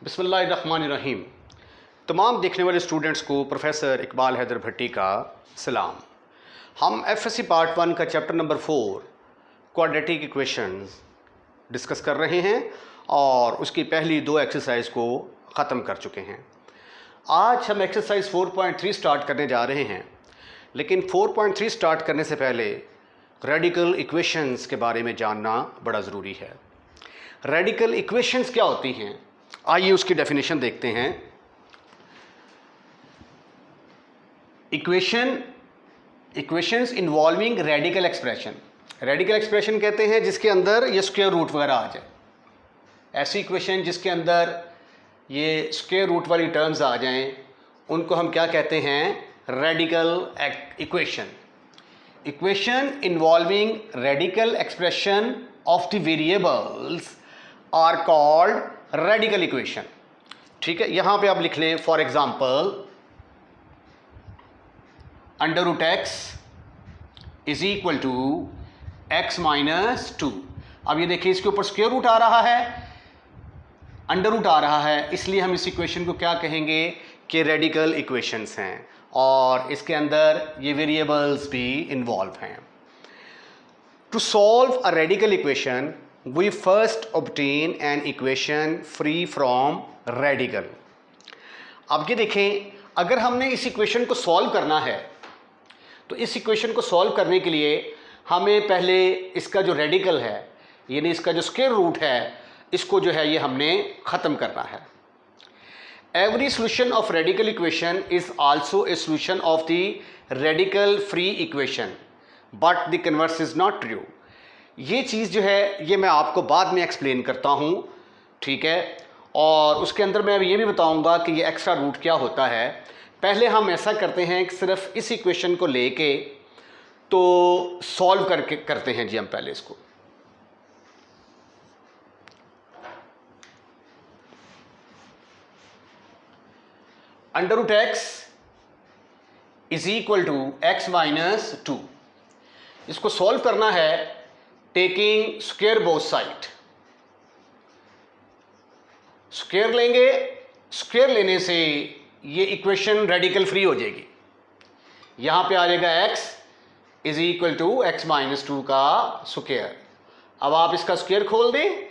बिस्मिल्लाहिर्रहमानिर्रहीम। तमाम देखने वाले स्टूडेंट्स को प्रोफेसर इकबाल हैदर भट्टी का सलाम। हम एफएससी पार्ट 1 का chapter number 4 quadratic equations discuss कर रहे हैं और उसकी पहली 2 एक्सरसाइज को ख़त्म कर चुके हैं। आज हम एक्सरसाइज 4.3 स्टार्ट करने जा रहे हैं, लेकिन 4.3 स्टार्ट करने से पहले रेडिकल इक्वेशंस के बारे में जानना बड़ा ज़रूरी है। रेडिकल इक्वेशंस क्या होती हैं, आइए उसकी डेफिनेशन देखते हैं। Equations involving radical expression. Radical expression कहते हैं जिसके अंदर ये स्क्वायर रूट वगैरह आ जाए। ऐसी इक्वेशन जिसके अंदर ये स्क्वायर रूट वाली टर्म्स आ जाएं, उनको हम क्या कहते हैं? Radical equation. Equation involving radical expression of the variables are called radical equation. ठीक है, यहां पे आप लिख लें for example under root x is equal to x minus 2। अब ये देखिए इसके ऊपर स्क्वायर रूट आ रहा है, अंडर रूट आ रहा है, इसलिए हम इस इक्वेशन को क्या कहेंगे कि रेडिकल इक्वेशंस हैं और इसके अंदर ये वेरिएबल्स भी इन्वॉल्व हैं। To solve a radical equation we first obtain an equation free from radical। अब ये देखें, अगर हमने इस इक्वेशन को सॉल्व करना है तो इस इक्वेशन को सॉल्व करने के लिए हमें पहले इसका जो रेडिकल है, यानी इसका जो स्क्वायर रूट है, इसको जो है ये हमने ख़त्म करना है। Every solution of radical equation is also a solution of the radical free equation, but the converse is not true. ये चीज़ जो है ये मैं आपको बाद में एक्सप्लेन करता हूँ, ठीक है, और उसके अंदर मैं ये भी बताऊँगा कि ये एक्स्ट्रा रूट क्या होता है। पहले हम ऐसा करते हैं कि सिर्फ इस इक्वेशन को लेके तो सॉल्व करके करते हैं जी हम पहले इसको। Under root x is equal to x minus 2, इसको सॉल्व करना है taking square both side. Square लेंगे, स्क्वायर लेने से ये इक्वेशन रेडिकल फ्री हो जाएगी। यहां पे आ जाएगा x is equal to x minus 2 का स्क्वायर। अब आप इसका स्क्वायर खोल दें,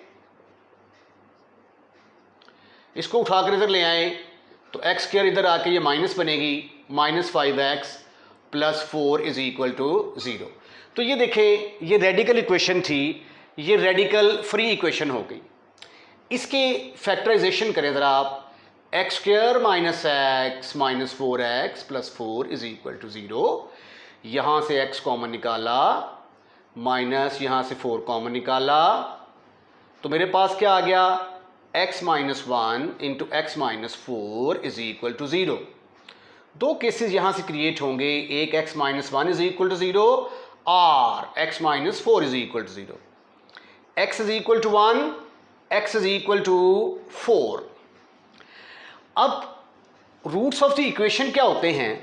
इसको उठाकर इधर ले आए तो एक्स स्क्वायर इधर आके ये माइनस बनेगी, minus 5x plus 4 is equal to 0। तो ये देखें, ये रेडिकल इक्वेशन थी, ये रेडिकल फ्री इक्वेशन हो गई। इसकी फैक्टराइजेशन करें ज़रा आप, x square minus x minus 4x plus 4 is equal to 0। यहाँ से x कॉमन निकाला, माइनस यहाँ से 4 कॉमन निकाला, तो मेरे पास क्या आ गया? x minus 1 into x minus 4 is equal to 0। दो केसेस यहाँ से क्रिएट होंगे, एक x minus 1 is equal to 0 और x minus 4 is equal to 0। x is equal to 1, x is equal to 4। अब रूट्स ऑफ द इक्वेशन क्या होते हैं?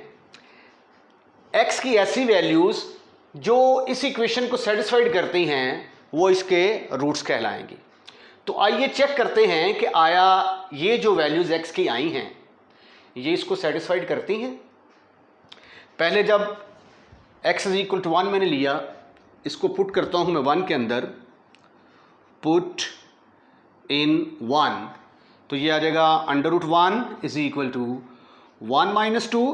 x की ऐसी वैल्यूज जो इस इक्वेशन को सेटिस्फाइड करती हैं वो इसके रूट्स कहलाएंगी। तो आइए चेक करते हैं कि आया ये जो वैल्यूज x की आई हैं ये इसको सेटिस्फाइड करती हैं। पहले जब x इज इक्वल टू 1 मैंने लिया, इसको पुट करता हूँ मैं 1 के अंदर, पुट इन 1, तो ये आ जाएगा under root 1 is equal to 1 minus 2।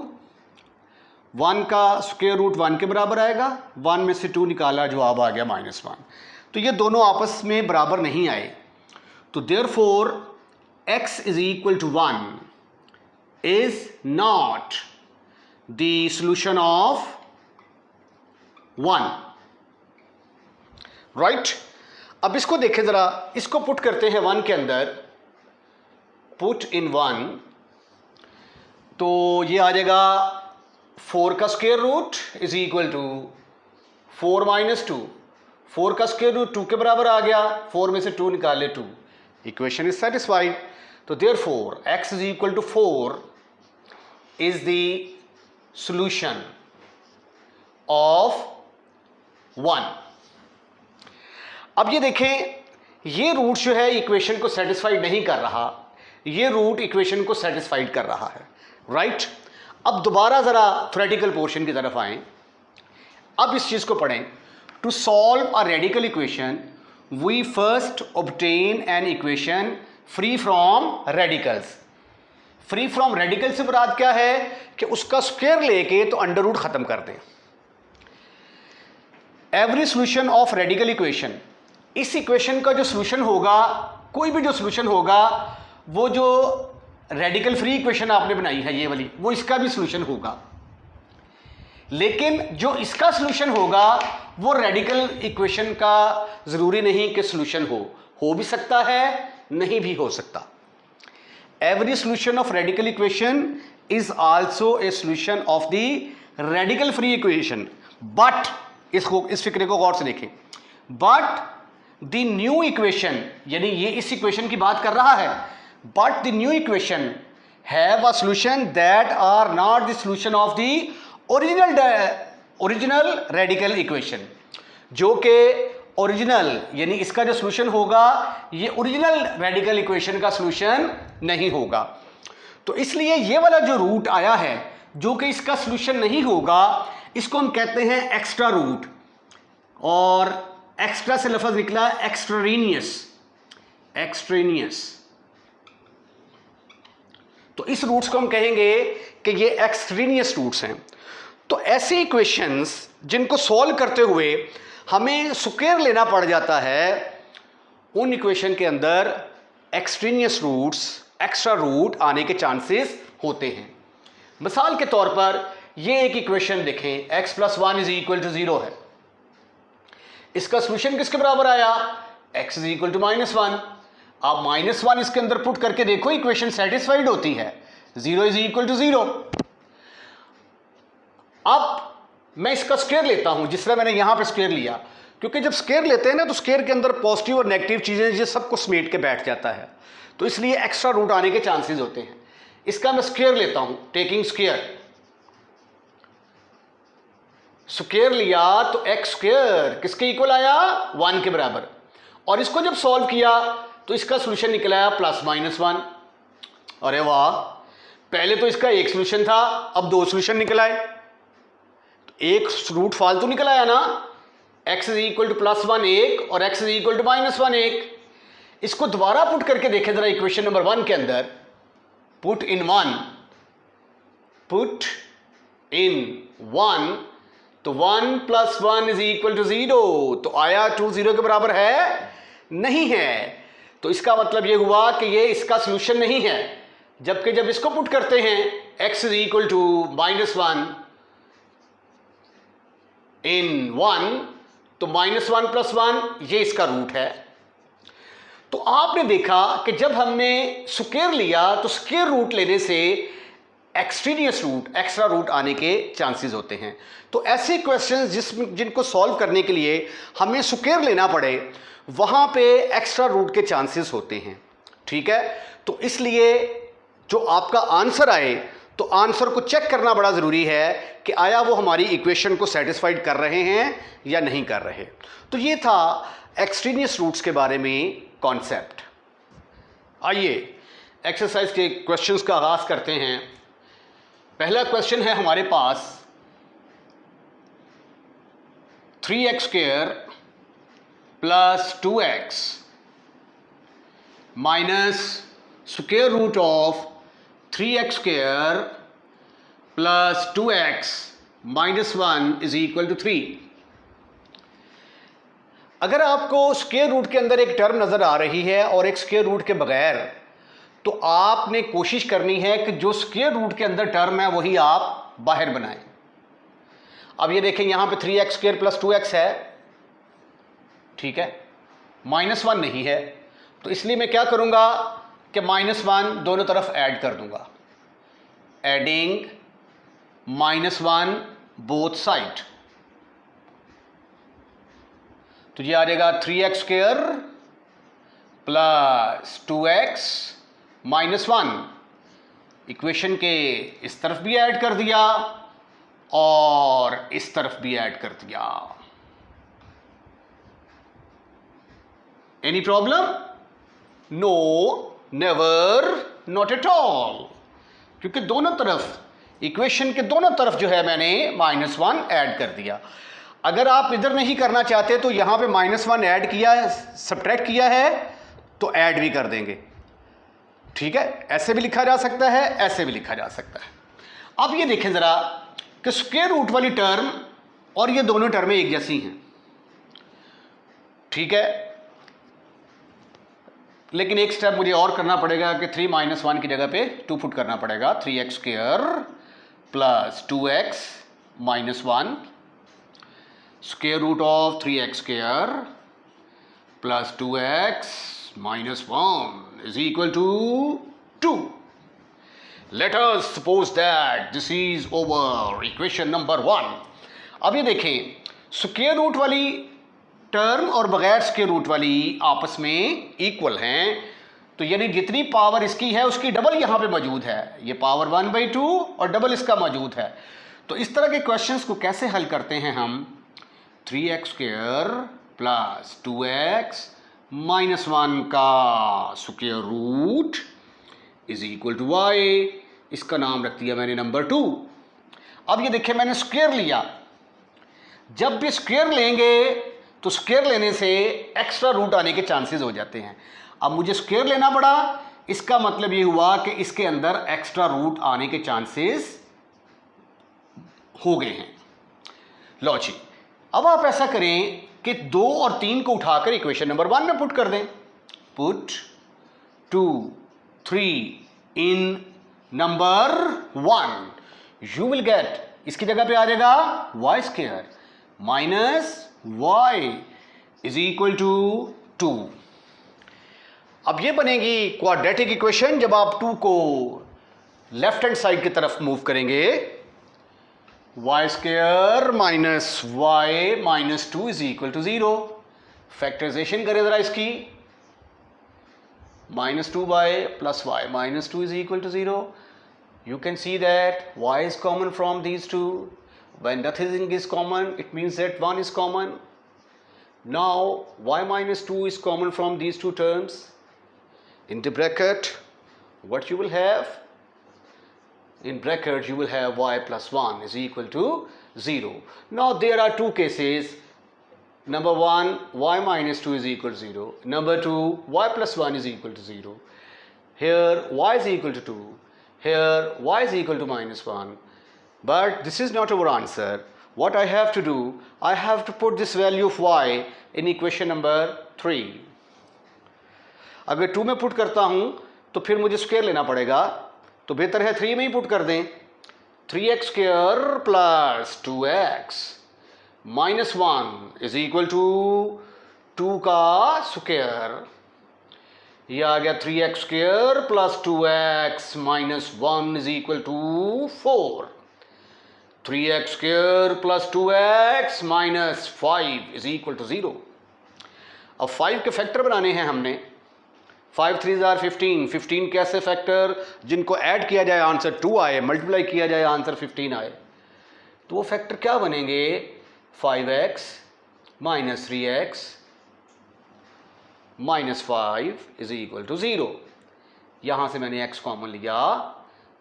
1 का स्क्वायर रूट 1 के बराबर आएगा, 1 में से 2 निकाला, जवाब आ गया माइनस 1। तो ये दोनों आपस में बराबर नहीं आए, तो therefore x is equal to 1 is not the solution of 1, right. अब इसको देखें ज़रा, इसको पुट करते हैं 1 के अंदर, पुट इन 1, तो ये आ जाएगा 4 का square root is equal to 4 minus 2। 4 का स्क्वायर रूट 2 के बराबर आ गया, 4 में से 2 निकाले 2, इक्वेशन इज सेटिस्फाइड। तो therefore x is equal to 4 is the solution of 1। अब ये देखें, ये रूट जो है इक्वेशन को सेटिस्फाइड नहीं कर रहा, ये रूट इक्वेशन को सेटिस्फाइड कर रहा है, राइट। अब दोबारा ज़रा थ्योरेटिकल पोर्शन की तरफ आएँ। अब इस चीज़ को पढ़ें। To solve a radical equation we first obtain an equation free from radicals. Free from radical से मुराद क्या है कि उसका स्क्वायर लेके तो अंडर रूट खत्म कर दें। Every solution of radical equation, इस इक्वेशन का जो सोल्यूशन होगा, कोई भी जो सोल्यूशन होगा, वो जो रेडिकल फ्री इक्वेशन आपने बनाई है ये वाली, वो इसका भी सोल्यूशन होगा। लेकिन जो इसका सोल्यूशन होगा वो रेडिकल इक्वेशन का जरूरी नहीं कि सोल्यूशन हो भी सकता है, नहीं भी हो सकता। Every solution of radical equation is also a solution of the radical free equation. But इस फिक्रे को गौर से देखें। बट द न्यू इक्वेशन, यानी ये इस इक्वेशन की बात कर रहा है, but the new equation have a solution that are not the solution of the original radical equation. जो कि ओरिजिनल, यानी इसका जो सोल्यूशन होगा ये ओरिजिनल रेडिकल इक्वेशन का सोल्यूशन नहीं होगा। तो इसलिए ये वाला जो रूट आया है जो कि इसका सोल्यूशन नहीं होगा, इसको हम कहते हैं एक्स्ट्रा रूट। और एक्स्ट्रा से लफ्ज निकला एक्सट्रेनियस। तो इस रूट्स को हम कहेंगे कि ये एक्सट्रेनियस रूट्स हैं। तो ऐसे इक्वेशंस जिनको सॉल्व करते हुए हमें स्क्वायर लेना पड़ जाता है, उन इक्वेशन के अंदर एक्सट्रेनियस रूट्स, एक्स्ट्रा रूट आने के चांसेस होते हैं। मिसाल के तौर पर ये एक इक्वेशन देखें, x + 1 = 0 है। इसका सॉल्यूशन किसके बराबर आया? x = -1। आप -1 इसके अंदर पुट करके देखो, इक्वेशन सेटिस्फाइड होती है। 0 = 0। अब मैं इसका स्क्वायर लेता हूं, जिस तरह मैंने यहां पे स्क्वायर लिया, क्योंकि जब स्क्वायर लेते हैं ना तो स्क्वायर के अंदर पॉजिटिव और नेगेटिव चीजें ये सब कुछ समेट के बैठ जाता है, तो इसलिए एक्स्ट्रा रूट आने के चांसेस होते हैं। इसका मैं स्क्वायर लेता हूं, टेकिंग स्क्वायर लिया तो x² किसके इक्वल आया? 1 के बराबर। और इसको जब सॉल्व किया तो इसका सोल्यूशन निकला आया +-1। अरे वाह, पहले तो इसका एक सोल्यूशन था, अब 2 सोल्यूशन निकल आए। तो एक रूट फालतू निकल आया ना। x = +1 1 और x = -1 1। इसको दोबारा पुट करके देखें जरा इक्वेशन नंबर 1 के अंदर। पुट इन 1 तो 1 + 1 = 0। तो आया 2 0 के बराबर है? नहीं है। तो इसका मतलब ये हुआ कि ये इसका सॉल्यूशन नहीं है। जबकि जब इसको पुट करते हैं x = -1 इन 1, तो -1 + 1 ये इसका रूट है। तो आपने देखा कि जब हमने स्क्वायर लिया तो स्क्वायर रूट लेने से एक्सट्रेनियस रूट, एक्स्ट्रा रूट आने के चांसेस होते हैं। तो ऐसे क्वेश्चंस जिनको सॉल्व करने के लिए हमें स्क्वायर लेना पड़े, वहां पे एक्स्ट्रा रूट के चांसेस होते हैं। ठीक है, तो इसलिए जो आपका आंसर आए तो आंसर को चेक करना बड़ा ज़रूरी है कि आया वो हमारी इक्वेशन को सेटिस्फाइड कर रहे हैं या नहीं कर रहे। तो ये था एक्सट्रेनियस रूट्स के बारे में कॉन्सेप्ट। आइए एक्सरसाइज के क्वेश्चंस का आगाज़ करते हैं। पहला क्वेश्चन है हमारे पास 3x² + 2x - 3x² + 2x - 1 = 3। अगर आपको स्क्वायर रूट के अंदर एक टर्म नज़र आ रही है और एक स्क्वायर रूट के बगैर, तो आपने कोशिश करनी है कि जो स्क्वायर रूट के अंदर टर्म है वही आप बाहर बनाएं। अब ये देखें, यहां पे 3x² + 2x है, ठीक है, -1 नहीं है, तो इसलिए मैं क्या करूंगा कि -1 दोनों तरफ ऐड कर दूंगा। एडिंग -1 बोथ साइड, तो ये आ जाएगा 3x² + 2x - 1। इक्वेशन के इस तरफ भी ऐड कर दिया और इस तरफ भी ऐड कर दिया। Any problem? No, never. Not at all, क्योंकि दोनों तरफ, इक्वेशन के दोनों तरफ जो है मैंने -1 ऐड कर दिया। अगर आप इधर नहीं करना चाहते तो यहां पे -1 ऐड किया है, सब्ट्रैक्ट किया है, तो ऐड भी कर देंगे। ठीक है, ऐसे भी लिखा जा सकता है, ऐसे भी लिखा जा सकता है। अब ये देखें जरा कि स्क्वायर रूट वाली टर्म और ये दोनों टर्में एक जैसी हैं। ठीक है, लेकिन एक स्टेप मुझे और करना पड़ेगा कि 3 - 1 की जगह पे 2 पुट करना पड़ेगा। 3x² plus 2x - 1 square root of 3x² plus 2x - 1 is equal to 2। Let us suppose that this is over equation number 1। अब ये देखें, स्क्वायर रूट वाली टर्म और बगैर स्क्वायर रूट वाली आपस में इक्वल हैं, तो यानी जितनी पावर इसकी है उसकी डबल यहाँ पे मौजूद है। ये पावर 1/2 और डबल इसका मौजूद है। तो इस तरह के क्वेश्चंस को कैसे हल करते हैं हम? 3x² प्लस 2x - 1 का square root is equal to y। इसका नाम रख दिया मैंने नंबर 2। अब ये देखिए, मैंने स्क्वायर लिया। जब भी स्क्वायर लेंगे तो स्क्वायर लेने से एक्स्ट्रा रूट आने के चांसेस हो जाते हैं। अब मुझे स्क्वायर लेना पड़ा, इसका मतलब ये हुआ कि इसके अंदर एक्स्ट्रा रूट आने के चांसेस हो गए हैं। लो जी, अब आप ऐसा करें कि 2 और 3 को उठाकर इक्वेशन नंबर 1 में पुट कर दें। Put 2, 3 in number 1, you will get, इसकी जगह पे आ जाएगा y² minus y is equal to 2। अब ये बनेगी क्वाड्रेटिक इक्वेशन जब आप 2 को लेफ्ट हैंड साइड की तरफ मूव करेंगे। y² minus y minus 2 is equal to 0। Factorization करें जरा इसकी। -2y plus y minus 2 is equal to 0. You can see that y is common from these two. When nothing is common, it means that 1 is common. Now y minus 2 is common from these two terms. In the bracket, what you will have? In bracket, you will have y plus 1 is equal to 0. Now there are two cases. Number 1, y minus 2 is equal to 0. Number 2, y plus 1 is equal to 0. Here y is equal to 2. Here y is equal to -1. But this is not our answer. What I have to do, I have to put this value of y in equation number 3. अगर 2 में put करता हूँ तो फिर मुझे square लेना पड़ेगा, तो बेहतर है 3 में ही पुट कर दें। 3x² plus 2x -1 is equal to 2 का स्क्वायर। ये आ गया 3x² plus 2x minus 1 is equal to 4। 3x² plus 2x minus 5 is equal to 0। अब 5 के फैक्टर बनाने हैं हमने। 5 3s are 15। 15 कैसे फैक्टर जिनको ऐड किया जाए आंसर 2 आए, मल्टीप्लाई किया जाए आंसर 15 आए, तो वो फैक्टर क्या बनेंगे? 5x minus 3x minus 5 is equal to 0। यहां से मैंने x कॉमन लिया,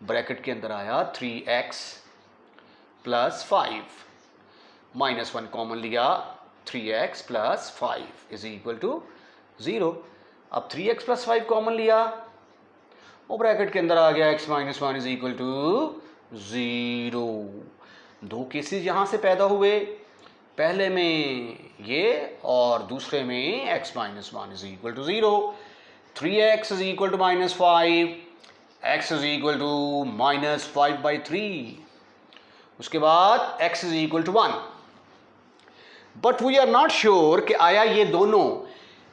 ब्रैकेट के अंदर आया 3x प्लस 5, माइनस 1 कॉमन लिया, 3x plus 5 is equal to 0। अब 3x प्लस 5 कॉमन लिया, वो ब्रैकेट के अंदर आ गया x minus 1 is equal to 0। दो केसेस यहां से पैदा हुए, पहले में ये और दूसरे में x minus 1 is equal to 0। 3x is equal to -5, x is equal to -5/3, उसके बाद x is equal to 1। But we are not sure कि आया ये दोनों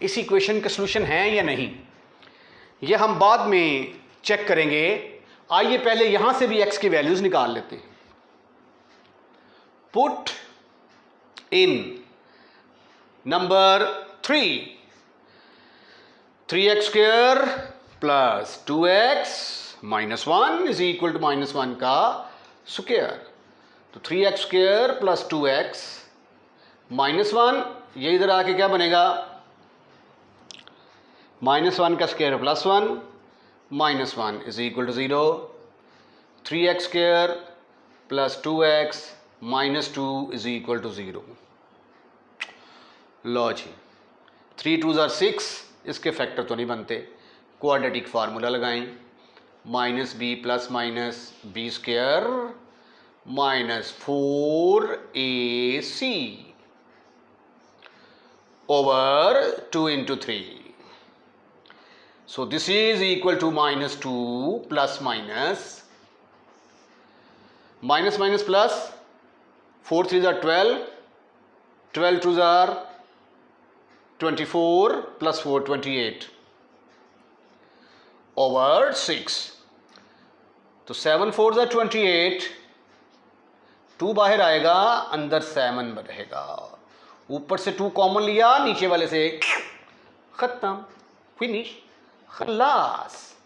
इस इक्वेशन का सॉल्यूशन है या नहीं, ये हम बाद में चेक करेंगे। आइए पहले यहां से भी x की वैल्यूज निकाल लेते हैं। Put in number 3, 3x² plus 2x minus 1 is equal to -1 का स्क्वायर। तो 3x² प्लस 2x माइनस 1, ये इधर आके क्या बनेगा? -1 का square plus 1 minus 1 is equal to 0, 3x square plus 2x minus 2 is equal to 0। लो जी, 3 2 ज़ार 6, इसके फैक्टर तो नहीं बनते, क्वाड्रेटिक फार्मूला लगाएं, minus B plus minus b square minus 4ac over 2 into 3. So this is equal to minus 2 plus minus plus 4 3s are 12, 12 2s are 24 plus 4 28 over 6. तो 7 4s are 28, 2 बाहर आएगा, अंदर 7 रहेगा, ऊपर से 2 कॉमन लिया, नीचे वाले से खत्म, फिनिश, खलास।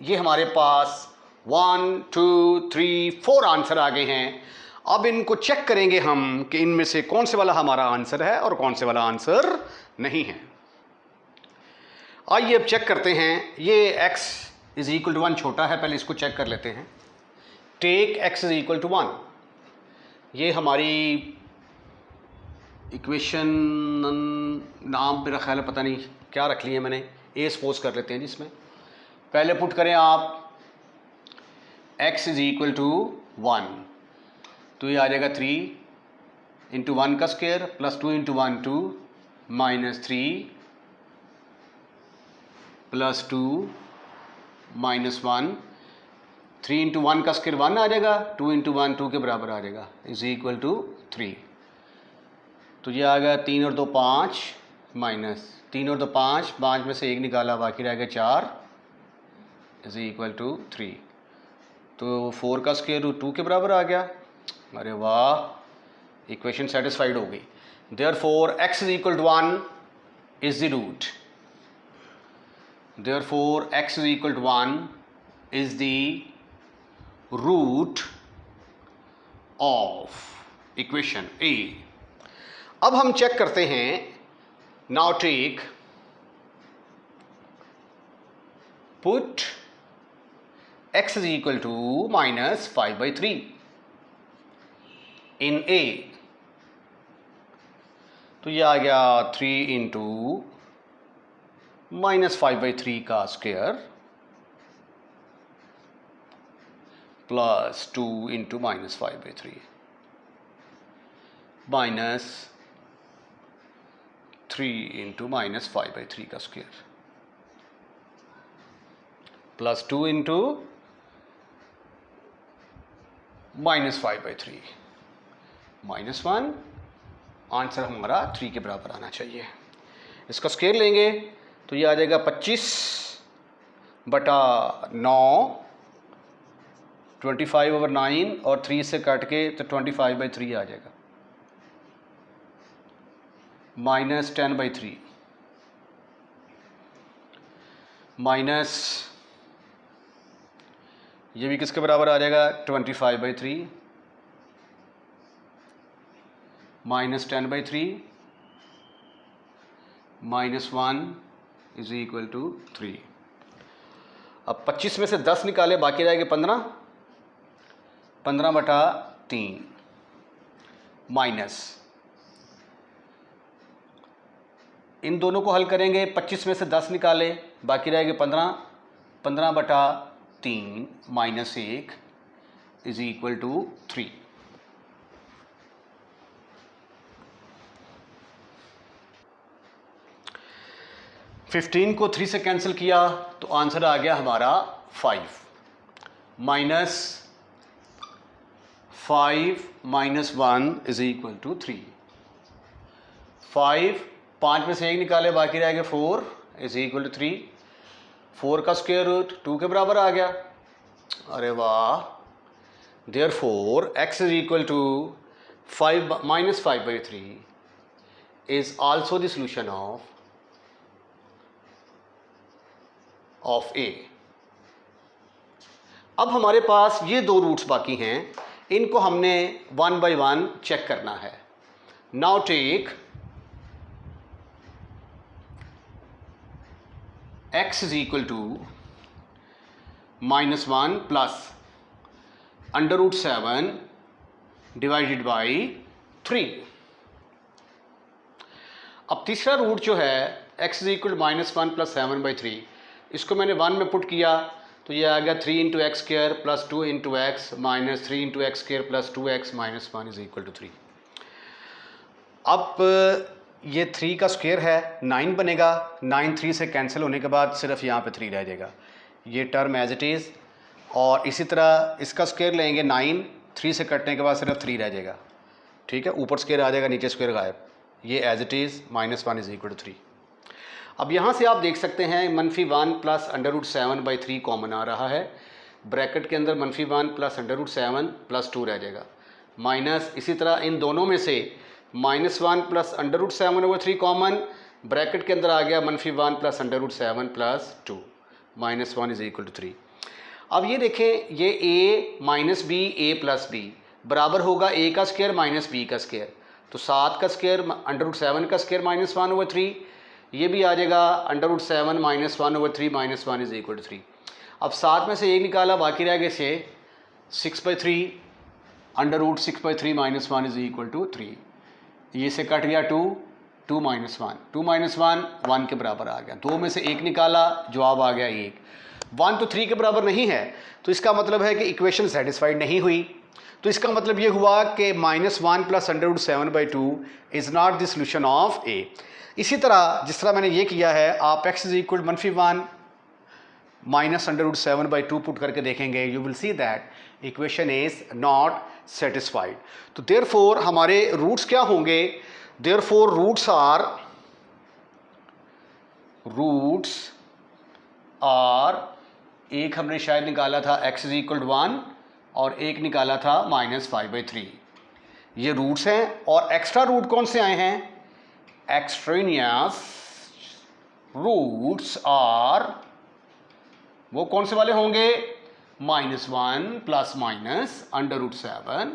ये हमारे पास 1 2 3 4 आंसर आ गए हैं। अब इनको चेक करेंगे हम कि इनमें से कौन से वाला हमारा आंसर है और कौन से वाला आंसर नहीं है। आइए अब चेक करते हैं। ये x इज इक्वल टू 1 छोटा है, पहले इसको चेक कर लेते हैं। Take x is equal to 1, ये हमारी इक्वेशन, नाम मेरा ख्याल है पता नहीं क्या रख लिया मैंने, ए सपोज कर लेते हैं जिसमें पहले पुट करें आप x इज इक्वल टू 1, तो ये आ जाएगा 3 इंटू 1 का square plus 2 into 1 2 minus 3 plus 2 minus 1, 3 into 1 का स्क्वायर 1 आ जाएगा, 2 इंटू 1 2 के बराबर आ जाएगा, इज इक्वल टू 3। तो ये आ गया 3 और 2 5 माइनस 3 और 2 5, 5 में से 1 निकाला, बाकी रह गया 4, इज इक्वल टू 3। तो 4 का स्क्वायर रूट 2 के बराबर आ गया। अरे वाह, इक्वेशन सेटिस्फाइड हो गई। Therefore x is equal to 1 is the root, therefore x is equal to 1 is the root of equation A. अब हम चेक करते हैं, now take put x is equal to minus 5/3 in a, तो ये आ गया 3 इंटू माइनस 5/3 का square plus 2 into minus 5/3 minus 3 into minus 5/3 का square plus 2 into minus 5/3 minus 1, answer हमारा 3 के बराबर आना चाहिए। इसका स्क्वायर लेंगे तो ये आ जाएगा 25/9, 25/9 और 3 से काट के तो 25/3 आ जाएगा, माइनस 10/3 माइनस, ये भी किसके बराबर आ जाएगा 25/3 minus 10/3 minus 1 is equal to 3। अब 25 में से 10 निकाले, बाकी रहेंगे 15, 15/3 माइनस, इन दोनों को हल करेंगे, 25 में से 10 निकाले, बाकी रहेंगे 15, 15/3 minus 1 is equal to 3। Fifteen को 3 से कैंसिल किया तो आंसर आ गया हमारा 5, minus 5 minus 1 is equal to 3। 5 में से 1 निकाले, बाकी रह गया 4 इज इक्वल टू 3। 4 का स्क्वायर रूट 2 के बराबर आ गया। अरे वाह, therefore x is equal to 5 minus 5/3 is also the solution of a। अब हमारे पास ये दो रूट्स बाकी हैं, इनको हमने 1 by 1 चेक करना है। Now take x is equal to -1 plus √7 divided by 3। अब तीसरा रूट जो है x is equal to -1 plus 7/3, इसको मैंने 1 में पुट किया तो ये आ गया 3 into x square plus 2 into x minus 3 into x square plus 2x minus 1 is equal to 3। अब ये 3 का स्क्वायर है 9 बनेगा, 9 3 से कैंसिल होने के बाद सिर्फ यहाँ पे 3 रह जाएगा, ये टर्म एज इट इज़। और इसी तरह इसका स्क्वायर लेंगे 9, 3 से कटने के बाद सिर्फ 3 रह जाएगा, ठीक है, ऊपर स्क्वायर आ जाएगा नीचे स्क्वायर गायब, ये as it is -1 is equal to 3। अब यहाँ से आप देख सकते हैं -1 प्लस √7/3 कॉमन आ रहा है, ब्रैकेट के अंदर -1 प्लस √7 प्लस 2 रह जाएगा, माइनस इसी तरह इन दोनों में से -1 प्लस √7/3 कॉमन, ब्रैकेट के अंदर आ गया -1 plus √7 plus 2, -1 is equal to 3। अब ये देखें, ये a minus b a plus b बराबर होगा a का स्क्वायर माइनस b का स्क्वायर, तो 7 का स्क्वायर √7 का स्क्वायर -1/3, ये भी आ जाएगा √7 -1/3 -1 इज इक्वल टू 3। अब 7 में से 1 निकाला, बाकी रह गए से 6/3, √6/3 -1 इज इक्वल टू 3, ये से कट गया 2, 2 -1, 2 -1 1 के बराबर आ गया, 2 में से 1 निकाला, जवाब आ गया 1। 1 तो 3 के बराबर नहीं है, तो इसका मतलब है कि इक्वेशन सेटिस्फाइड नहीं हुई। तो इसका मतलब ये हुआ कि -1 plus √7/2 is not the solution of A. इसी तरह जिस तरह मैंने ये किया है, आप x is equal -1 minus √7/2 put करके देखेंगे, you will see that equation is not satisfied. तो देयरफॉर हमारे रूट्स क्या होंगे, देयरफॉर रूट्स आर एक हमने शायद निकाला था x इज इक्वल टू 1 और एक निकाला था -5/3, ये रूट्स हैं। और एक्स्ट्रा रूट कौन से आए हैं, एक्सट्रेनियस रूट्स आर वो कौन से वाले होंगे, -1 प्लस माइनस √7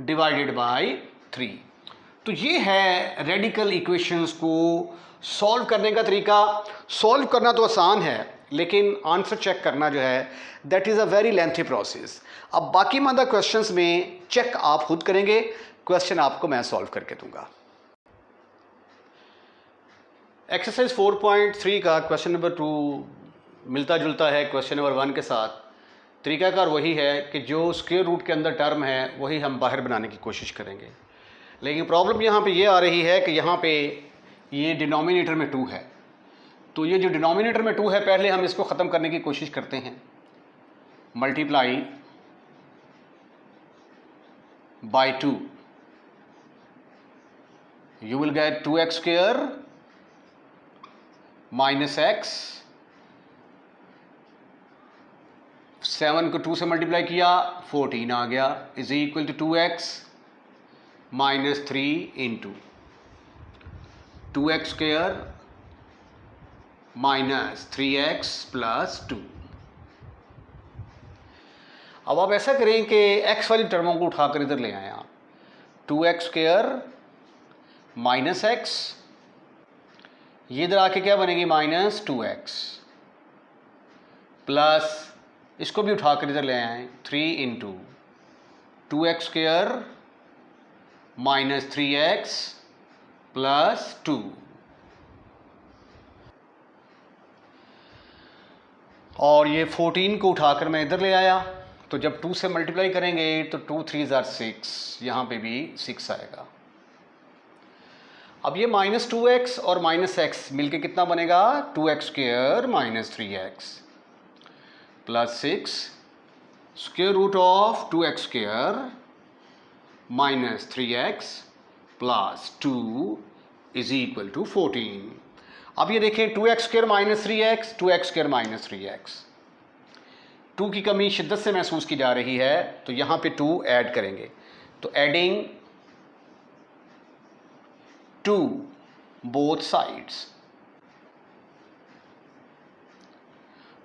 डिवाइडेड बाई 3। तो ये है रेडिकल इक्वेशंस को सॉल्व करने का तरीका। सॉल्व करना तो आसान है, लेकिन आंसर चेक करना जो है that is a very lengthy process. अब बाकी मादा क्वेश्चंस में चेक आप खुद करेंगे, क्वेश्चन आपको मैं सॉल्व करके दूंगा। एक्सरसाइज 4.3 का क्वेश्चन नंबर 2 मिलता जुलता है क्वेश्चन नंबर 1 के साथ। तरीकाकार वही है कि जो स्क्वायर रूट के अंदर टर्म है वही हम बाहर बनाने की कोशिश करेंगे, लेकिन प्रॉब्लम यहाँ पे ये आ रही है कि यहाँ पे ये डिनोमिनेटर में 2 है, तो ये जो डिनोमिनेटर में 2 है पहले हम इसको ख़त्म करने की कोशिश करते हैं। Multiply by 2, you will gate 2x square minus x, 7 को 2 से मल्टीप्लाई किया 14 आ गया, is equal to 2x minus 3 into 2x square minus 3x plus 2। अब आप ऐसा करें कि x वाली टर्मों को उठाकर इधर ले आए आप, 2x स्क्वायर माइनस x, ये इधर आके क्या बनेगी -2x, प्लस इसको भी उठाकर इधर ले आए 3 into 2x square minus 3x plus 2। और ये 14 को उठाकर मैं इधर ले आया, तो जब 2 से मल्टीप्लाई करेंगे तो 2 3 = 6, यहाँ पे भी 6 आएगा। अब ये -2x और -x मिलके कितना बनेगा, 2x square minus 3x plus 6 square root of 2x square minus 3x plus 2 is equal to 14। अब ये देखें 2x square minus 3x, 2x square minus 3x, 2 की कमी शिद्दत से महसूस की जा रही है, तो यहाँ पे 2 ऐड करेंगे, तो एडिंग 2 बोथ साइड्स,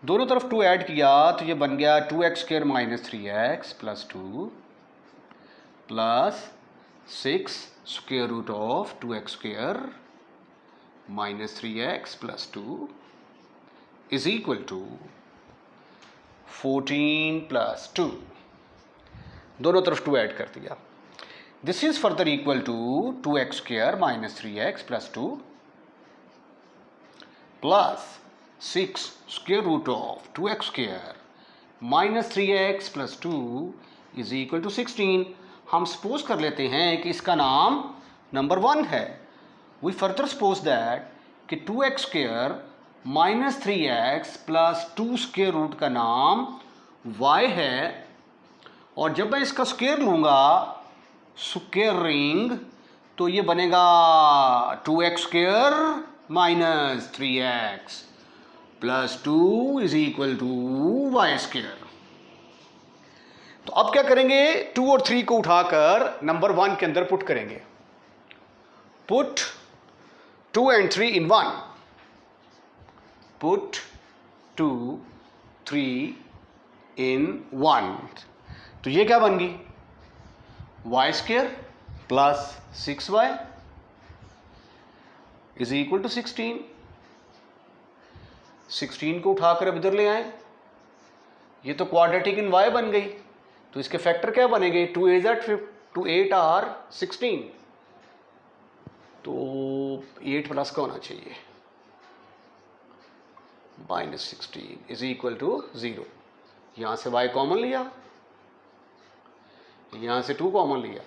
दोनों तरफ 2 ऐड किया तो ये बन गया 2x square minus 3x plus 2 plus 6 square root of 2x square minus 3x plus 2 is equal to 14 plus 2, दोनों तरफ 2 ऐड कर दिया. This is further equal to 2x square minus 3x plus 2 plus 6 square root of 2x square minus 3x plus 2 is equal to 16. हम suppose कर लेते हैं कि इसका नाम नंबर 1 है. वी फर्दर सपोज दैट कि 2x square minus 3x plus 2 square root का नाम y है, और जब मैं इसका स्क्वायर लूँगा स्क्वायरिंग तो ये बनेगा 2x square minus 3x plus 2 is equal to y square. तो अब क्या करेंगे, 2 और 3 को उठाकर नंबर 1 के अंदर पुट करेंगे. Put 2 and 3 in 1. Put 2, 3 in 1. तो ये क्या बन गई, y square plus 6y is equal to 16. 16 को उठाकर अब इधर ले आए, ये तो क्वाड्रेटिक इन y बन गई. तो इसके फैक्टर क्या बनेंगे, 2 8 आर 16. तो 8 प्लस का होना चाहिए, माइनस 16 इज इक्वल टू 0. यहां से y कॉमन लिया, यहां से 2 कॉमन लिया,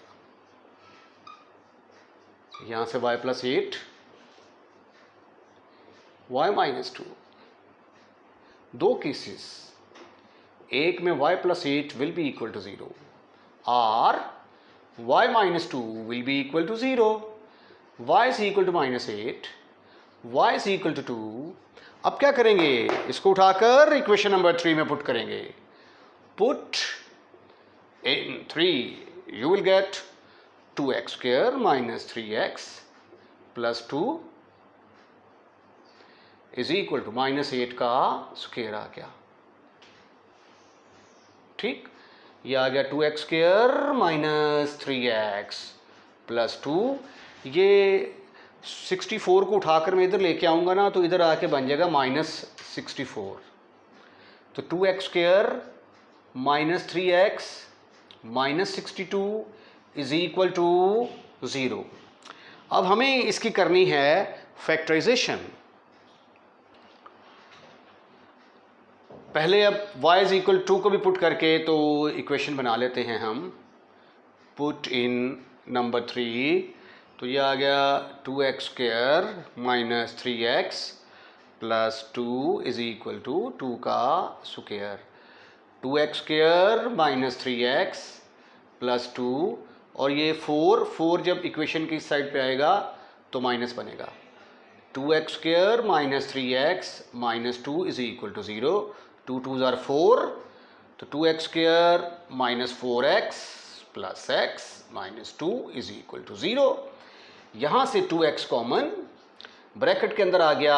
यहां से y प्लस 8 y माइनस 2. दो केसेस, एक में y plus 8 will be equal to 0 और y minus 2 will be equal to 0. y is equal to minus 8, y is equal to 2. अब क्या करेंगे, इसको उठाकर इक्वेशन नंबर 3 में पुट करेंगे. Put in 3 you will get 2x square minus 3x plus 2 is equal to minus 8 का square आ गया. ठीक, ये आ गया 2x square minus 3x plus 2. ये 64 को उठाकर मैं इधर लेके आऊँगा ना, तो इधर आके बन जाएगा माइनस 64. तो 2x square minus 3x minus 62 is equal to 0. अब हमें इसकी करनी है फैक्टराइजेशन. पहले अब y इज इक्वल 2 को भी पुट करके तो इक्वेशन बना लेते हैं हम. पुट इन नंबर 3, तो ये आ गया 2x square minus 3x plus 2 is equal to 2 का square. 2x square minus 3x plus 2, और ये 4 जब इक्वेशन की साइड पे आएगा तो माइनस बनेगा. 2x square minus 3x minus 2 is equal to 0. 2 2s are 4, तो 2x square minus 4x plus x minus 2 is equal to 0. यहाँ से 2x कॉमन, ब्रैकेट के अंदर आ गया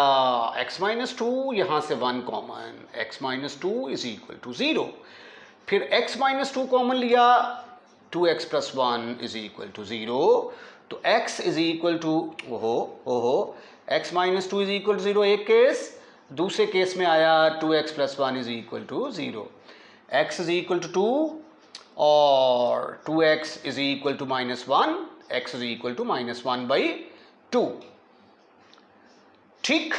x माइनस 2, यहाँ से 1 common, x minus 2 is equal to 0. फिर x माइनस 2 कॉमन लिया, 2x plus 1 is equal to 0. तो x is equal to x minus 2 is equal to 0 एक केस. दूसरे केस में आया 2x plus 1 is equal to 0. x is equal to 2 और 2x is equal to minus 1, x is equal to minus 1 by 2. ठीक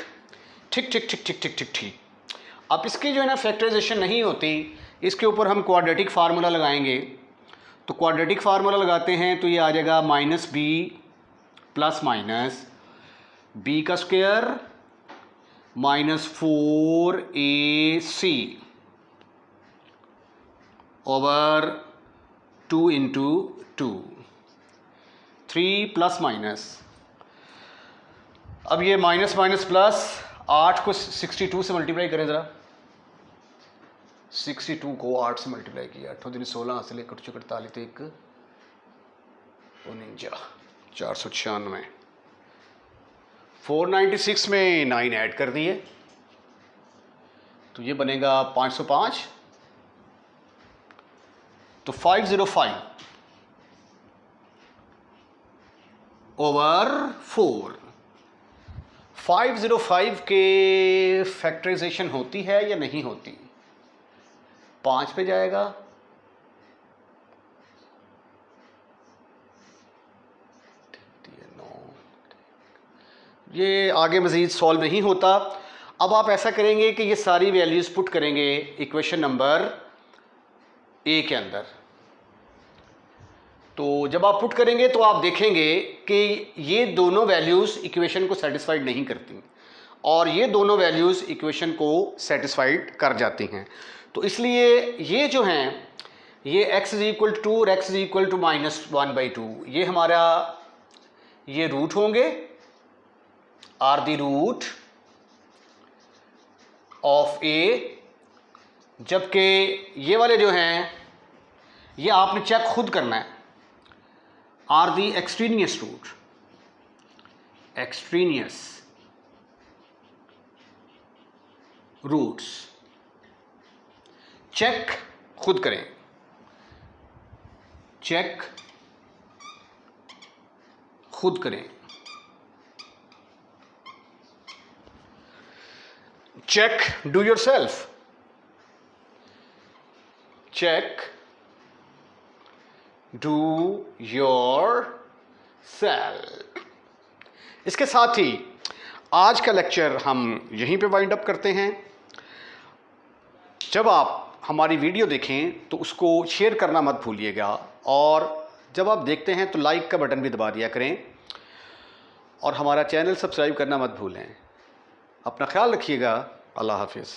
ठीक ठीक ठीक ठीक ठीक ठीक ठीक. अब इसकी जो है ना फैक्टराइजेशन नहीं होती, इसके ऊपर हम क्वाड्रेटिक फार्मूला लगाएंगे. तो क्वाड्रेटिक फार्मूला लगाते हैं तो ये आ जाएगा minus B plus minus B का square minus 4ac over 2 into 2, 3 plus minus. अब ये माइनस माइनस प्लस, 8 को 62 से मल्टीप्लाई करें ज़रा. 62 को 8 से मल्टीप्लाई किया, 8 दिन 16 हासिल 1 कट 48 1 49 496. 496 में 9 ऐड कर दिए तो ये बनेगा 505. तो 505 ओवर 4, 505 के फैक्टराइजेशन होती है या नहीं होती? 5 पे जाएगा, ये आगे मज़ीद सॉल्व नहीं होता। अब आप ऐसा करेंगे कि ये सारी वैल्यूज़ पुट करेंगे इक्वेशन नंबर ए के अंदर। तो जब आप पुट करेंगे तो आप देखेंगे कि ये दोनों वैल्यूज़ इक्वेशन को सेटिस्फाइड नहीं करती और ये दोनों वैल्यूज़ इक्वेशन को सेटिस्फाइड कर जाती हैं। तो इसलिए ये जो हैं, ये x इज़ इक्वल टू और x इज़ इक्वल टू -1/2, ये हमारा ये रूट होंगे, आर दी रूट ऑफ ए, जबकि ये वाले जो हैं ये आपने चेक खुद करना है, are the extraneous root, extraneous roots, check खुद करें, चेक खुद करें, check do yourself, check do yourself। इसके साथ ही आज का लेक्चर हम यहीं पे वाइंड अप करते हैं। जब आप हमारी वीडियो देखें तो उसको शेयर करना मत भूलिएगा और जब आप देखते हैं तो लाइक का बटन भी दबा दिया करें और हमारा चैनल सब्सक्राइब करना मत भूलें। अपना ख्याल रखिएगा। अल्लाह हाफिज़।